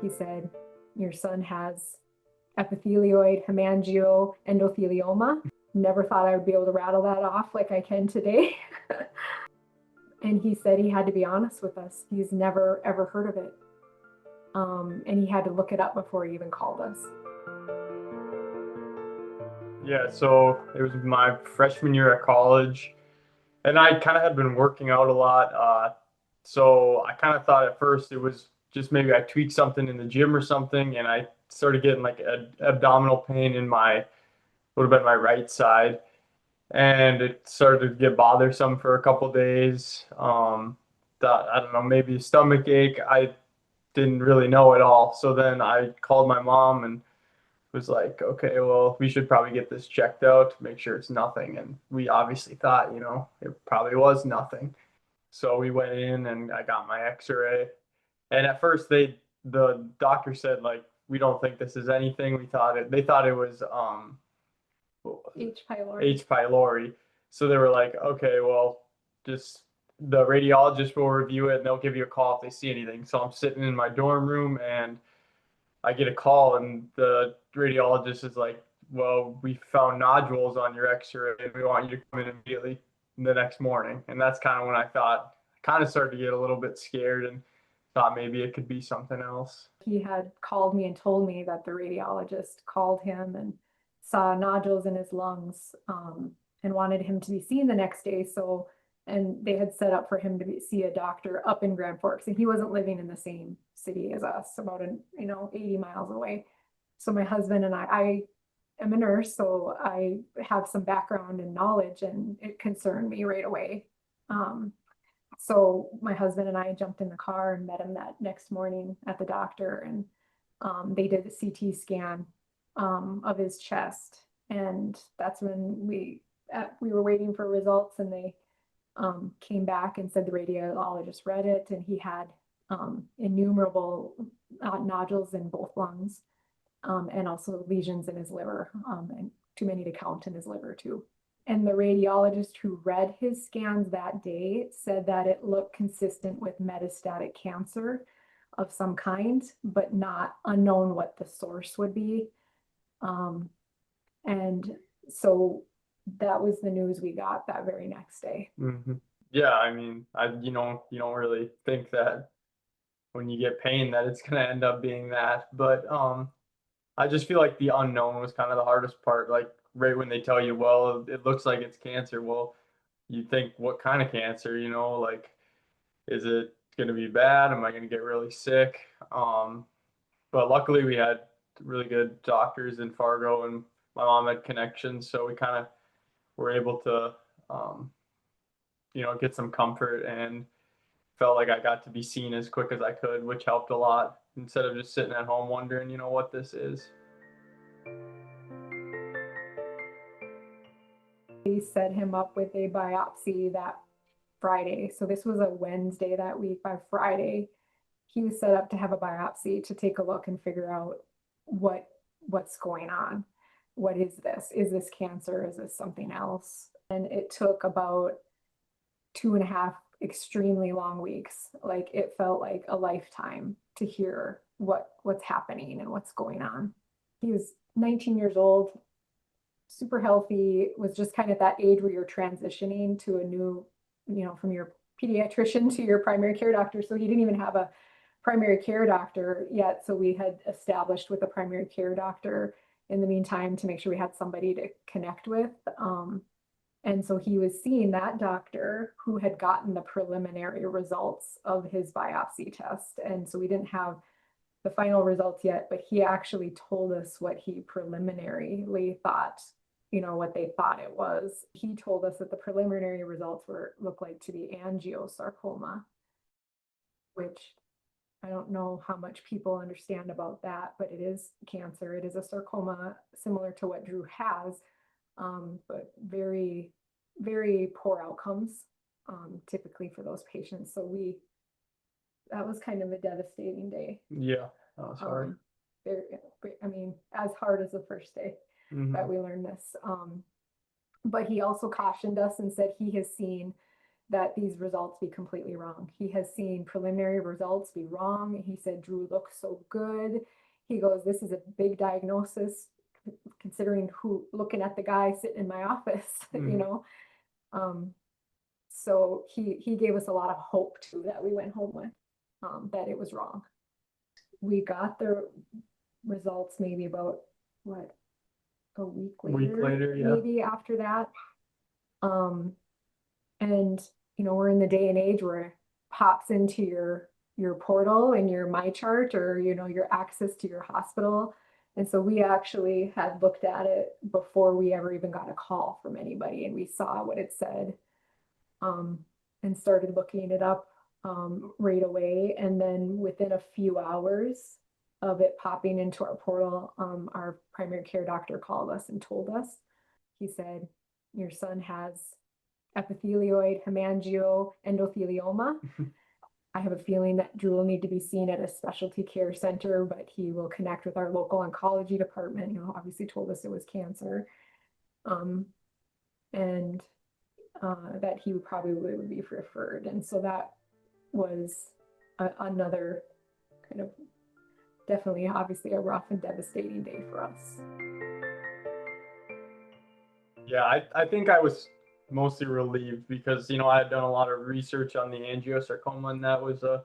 he said, your son has epithelioid hemangioendothelioma. Never thought I would be able to rattle that off like I can today. And he said he had to be honest with us. He's never, ever heard of it. And he had to look it up before he even called us. Yeah, so it was my freshman year at college, and I kind of had been working out a lot. So I kind of thought at first it was just maybe I tweaked something in the gym or something, and I started getting like abdominal pain in my would have been my right side, and it started to get bothersome for a couple days. Thought I don't know, maybe a stomach ache. I didn't really know at all. So then I called my mom and was like, okay, well, we should probably get this checked out to make sure it's nothing. And we obviously thought, it probably was nothing. So we went in and I got my x-ray. And at first the doctor said like, we don't think this is anything. They thought it was H. pylori. H. pylori. So they were like, okay, well, just the radiologist will review it and they'll give you a call if they see anything. So I'm sitting in my dorm room and I get a call and the radiologist is like, well, we found nodules on your x-ray and we want you to come in immediately the next morning. And that's kind of when I kind of started to get a little bit scared and thought maybe it could be something else. He had called me and told me that the radiologist called him and saw nodules in his lungs, and wanted him to be seen the next day. So, and they had set up for him to see a doctor up in Grand Forks, and he wasn't living in the same city as us, about 80 miles away. So my husband and I am a nurse, so I have some background and knowledge, and it concerned me right away. So my husband and I jumped in the car and met him that next morning at the doctor, and they did a CT scan of his chest, and that's when we were waiting for results, and they came back and said the radiologist read it, and he had innumerable nodules in both lungs, and also lesions in his liver, and too many to count in his liver too. And the radiologist who read his scans that day said that it looked consistent with metastatic cancer of some kind, but not unknown what the source would be. And so that was the news we got that very next day. Mm-hmm. Yeah, I mean, you don't really think that when you get pain that it's going to end up being that, but I just feel like the unknown was kind of the hardest part. Like right when they tell you, well, it looks like it's cancer. Well, you think what kind of cancer, like, is it going to be bad? Am I going to get really sick? But luckily we had really good doctors in Fargo and my mom had connections. So we kind of were able to, get some comfort and felt like I got to be seen as quick as I could, which helped a lot instead of just sitting at home wondering, what this is. They set him up with a biopsy that Friday. So this was a Wednesday that week. By Friday, he was set up to have a biopsy to take a look and figure out what's going on. What is this? Is this cancer? Is this something else? And it took about 2.5 extremely long weeks. Like it felt like a lifetime to hear what's happening and what's going on. He was 19 years old, super healthy, was just kind of that age where you're transitioning to a new, from your pediatrician to your primary care doctor. So he didn't even have a primary care doctor yet. So we had established with a primary care doctor in the meantime to make sure we had somebody to connect with. And so he was seeing that doctor who had gotten the preliminary results of his biopsy test. And so we didn't have the final results yet, but he actually told us what he preliminarily thought, what they thought it was. He told us that the preliminary results looked like to be angiosarcoma, which I don't know how much people understand about that, but it is cancer. It is a sarcoma similar to what Drew has, but very, very poor outcomes, typically for those patients. So that was kind of a devastating day. Yeah, that was hard. As hard as the first day that we learned this. But he also cautioned us and said he has seen that these results be completely wrong. He has seen preliminary results be wrong. He said Drew looks so good. He goes, this is a big diagnosis considering looking at the guy sitting in my office, you know. So he gave us a lot of hope too that we went home with, that it was wrong. We got the results maybe about what, a week later, yeah. maybe after that. And you know, we're in the day and age where it pops into your portal and your my chart, or you know, your access to your hospital. And so we actually had looked at it before we ever even got a call from anybody, and we saw what it said, and started looking it up right away. And then within a few hours of it popping into our portal, our primary care doctor called us and told us. He said, your son has epithelioid hemangioendothelioma. I have a feeling that Drew will need to be seen at a specialty care center, but he will connect with our local oncology department. You know, obviously told us it was cancer, and that he probably would be referred. And so that was another kind of definitely, obviously, a rough and devastating day for us. Yeah, I think I was mostly relieved because, you know, I had done a lot of research on the angiosarcoma, and that was a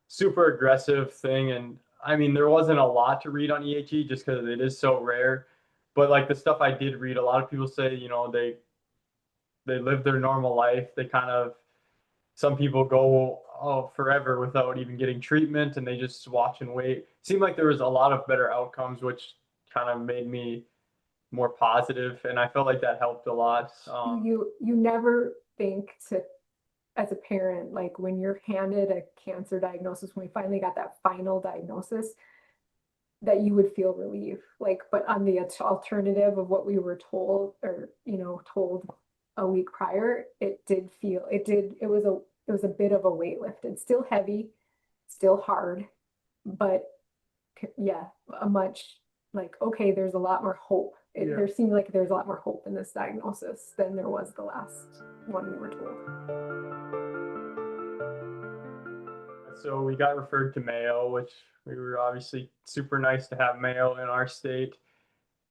super aggressive thing. And I mean, there wasn't a lot to read on EHE just because it is so rare. But like the stuff I did read, a lot of people say, you know, they live their normal life. They kind of, some people go forever without even getting treatment, and they just watch and wait. It seemed like there was a lot of better outcomes, which kind of made me more positive, and I felt like that helped a lot. You never think to, as a parent, like when you're handed a cancer diagnosis, when we finally got that final diagnosis, that you would feel relief. Like, but on the alternative of what we were told, or you know, told a week prior, it was a bit of a weight lift. It's still heavy, still hard, but yeah, a much like, okay, there's a lot more hope. There seemed like there's a lot more hope in this diagnosis than there was the last one we were told. So we got referred to Mayo, which we were obviously super nice to have Mayo in our state.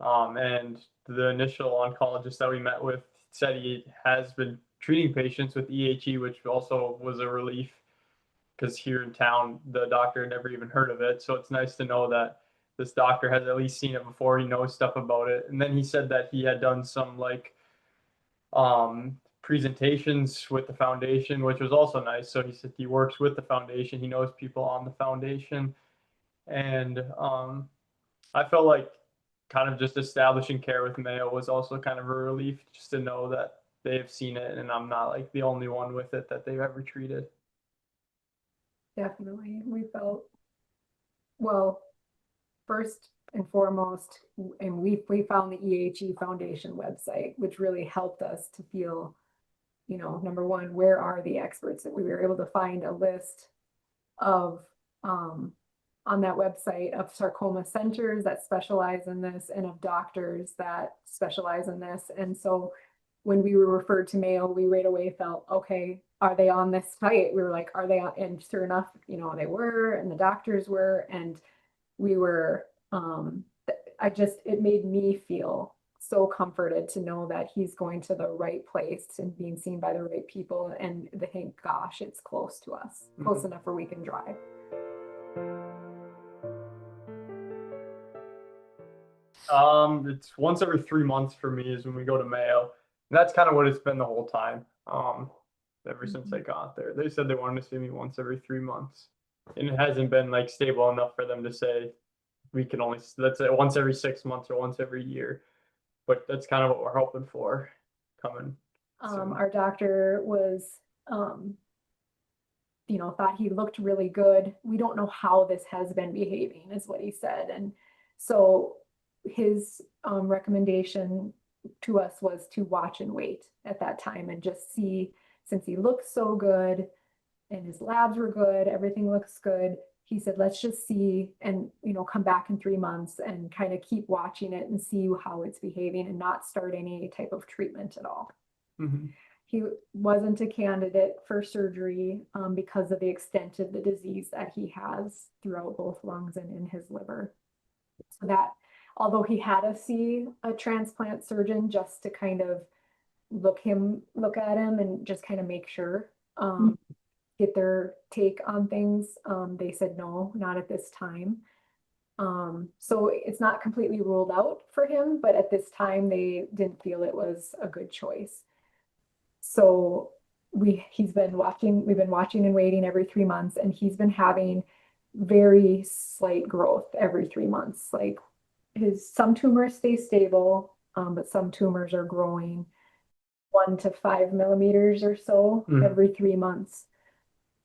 And the initial oncologist that we met with said he has been treating patients with EHE, which also was a relief because here in town, the doctor had never even heard of it. So it's nice to know that this doctor has at least seen it before. He knows stuff about it. And then he said that he had done some like presentations with the foundation, which was also nice. So he said he works with the foundation. He knows people on the foundation. And I felt like kind of just establishing care with Mayo was also kind of a relief, just to know that they've seen it and I'm not like the only one with it that they've ever treated. Definitely. We felt, well, first and foremost, and we found the EHE Foundation website, which really helped us to feel, you know, number one, where are the experts? That we were able to find a list of on that website of sarcoma centers that specialize in this, and of doctors that specialize in this. And so when we were referred to Mayo, we right away felt, okay, are they on this site? We were like, are they on? And sure enough, you know, they were, and the doctors were, and we were, it made me feel so comforted to know that he's going to the right place and being seen by the right people. And thank gosh, it's close to us, close enough where we can drive. It's once every 3 months for me is when we go to Mayo. And that's kind of what it's been the whole time. Ever since I got there, they said they wanted to see me once every 3 months, and it hasn't been like stable enough for them to say we can only, let's say, once every 6 months or once every year. But that's kind of what we're hoping for coming. Our doctor was, you know, thought he looked really good. We don't know how this has been behaving, is what he said. And so his recommendation to us was to watch and wait at that time and just see, since he looked so good and his labs were good, everything looks good. He said, let's just see, and you know, come back in 3 months and kind of keep watching it and see how it's behaving, and not start any type of treatment at all. he wasn't a candidate for surgery because of the extent of the disease that he has throughout both lungs and in his liver. So that, although he had to see a transplant surgeon just to kind of look at him and just kind of make sure, get their take on things, they said no, not at this time. So it's not completely ruled out for him, but at this time they didn't feel it was a good choice. So we've been watching and waiting every 3 months, and he's been having very slight growth every 3 months. Like some tumors stay stable, but some tumors are growing 1 to 5 millimeters or so every 3 months.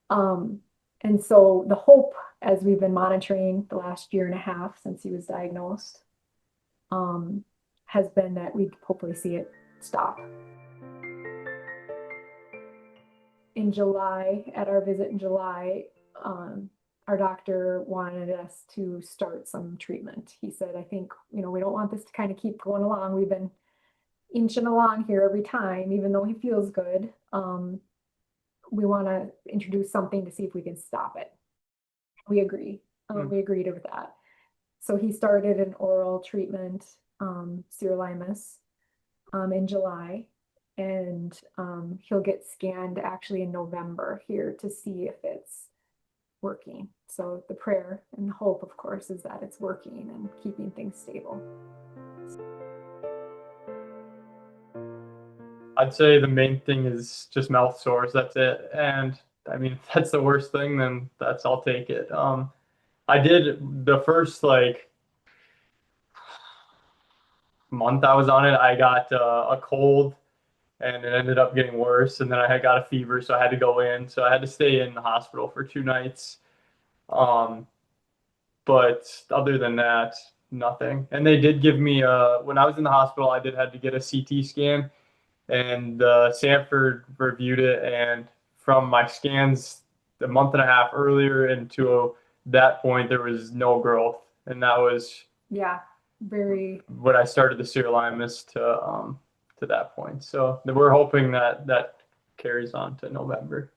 And so the hope, as we've been monitoring the last year and a half since he was diagnosed, has been that we'd hopefully see it stop. In July, at our visit in July, our doctor wanted us to start some treatment. He said, I think, we don't want this to kind of keep going along. We've been inching along here every time, even though he feels good. We want to introduce something to see if we can stop it. We agree. We agreed with that. So he started an oral treatment, sirolimus, in July. And he'll get scanned actually in November here to see if it's working. So the prayer and the hope, of course, is that it's working and keeping things stable. I'd say the main thing is just mouth sores. That's it. And I mean, if that's the worst thing, then I'll take it. I did the first month I was on it, I got a cold, and it ended up getting worse. And then I had got a fever, so I had to go in. So I had to stay in the hospital for 2 nights. But other than that, nothing. And they did give me when I was in the hospital, I did have to get a CT scan, and Sanford reviewed it. And from my scans a month and a half earlier and to that point, there was no growth, and that was very when I started the sirolimus to that point. So we're hoping that carries on to November.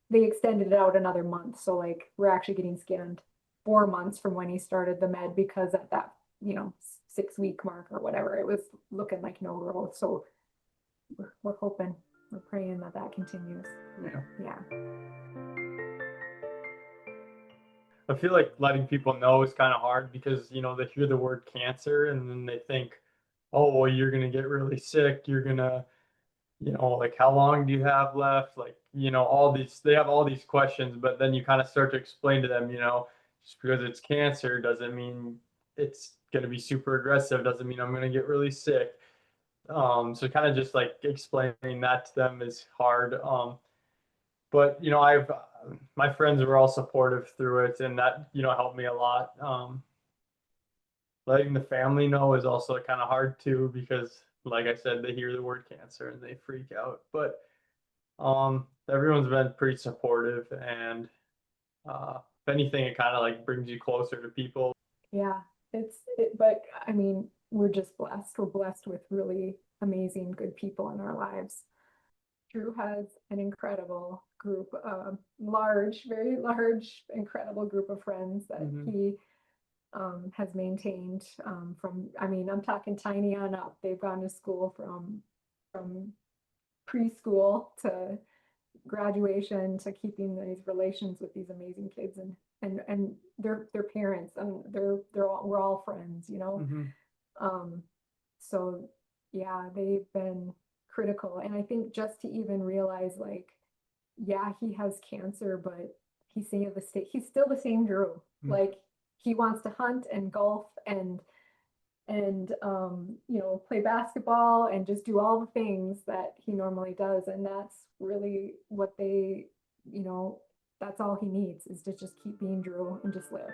They extended it out another month, so like we're actually getting scanned 4 months from when he started the med, because at that 6-week mark or whatever, it was looking like no growth. So we're hoping, we're praying that continues. Yeah. I feel like letting people know is kind of hard, because they hear the word cancer and then they think, oh, well, you're gonna get really sick, you're gonna like, how long do you have left, like they have all these questions. But then you kind of start to explain to them, just because it's cancer doesn't mean it's going to be super aggressive, doesn't mean I'm going to get really sick. So kind of just like explaining that to them is hard. But my friends were all supportive through it, and that helped me a lot. Letting the family know is also kind of hard too, because like I said, they hear the word cancer and they freak out. But everyone's been pretty supportive, and if anything, it kind of like brings you closer to people. But I mean, we're just blessed. We're blessed with really amazing, good people in our lives. Drew has an incredible group, very large, incredible group of friends that he has maintained I'm talking tiny on up. They've gone to school from preschool to graduation, to keeping these relations with these amazing kids and their parents, and we're all friends, so yeah, they've been critical. And I think just to even realize, like, he has cancer, but he's still the same Drew. Like, he wants to hunt and golf and play basketball and just do all the things that he normally does. And that's really what that's all he needs, is to just keep being Drew and just live.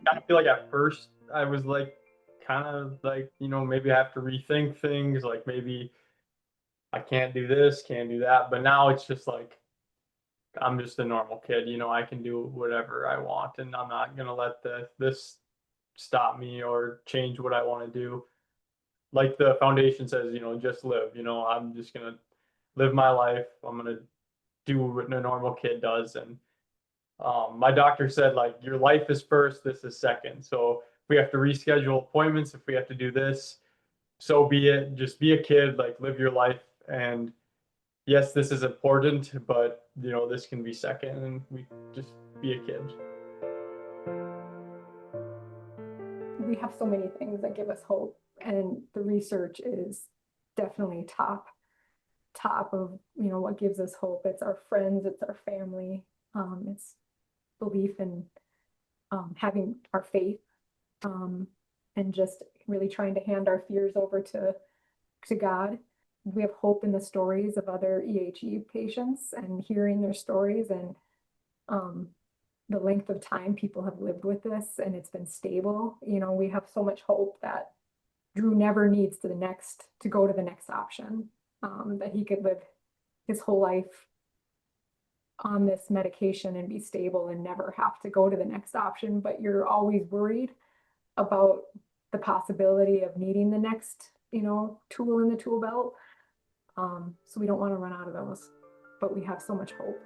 I feel like at first I was like, kind of like, maybe I have to rethink things, like maybe I can't do this, can't do that. But now it's just like, I'm just a normal kid, I can do whatever I want, and I'm not gonna let this stop me or change what I want to do. Like the foundation says, just live, I'm just gonna live my life. I'm gonna do what a normal kid does. And my doctor said, like, your life is first, this is second. So if we have to reschedule appointments, if we have to do this, so be it. Just be a kid, like live your life. And yes, this is important, but this can be second, and we just be a kid. We have so many things that give us hope, and the research is definitely top of what gives us hope. It's our friends, it's our family, it's belief in having our faith, and just really trying to hand our fears over to God. We have hope in the stories of other EHE patients and hearing their stories, and the length of time people have lived with this, and it's been stable. We have so much hope that Drew never needs to go to the next option, that he could live his whole life on this medication and be stable and never have to go to the next option. But you're always worried about the possibility of needing the next, tool in the tool belt. So we don't want to run out of those, but we have so much hope.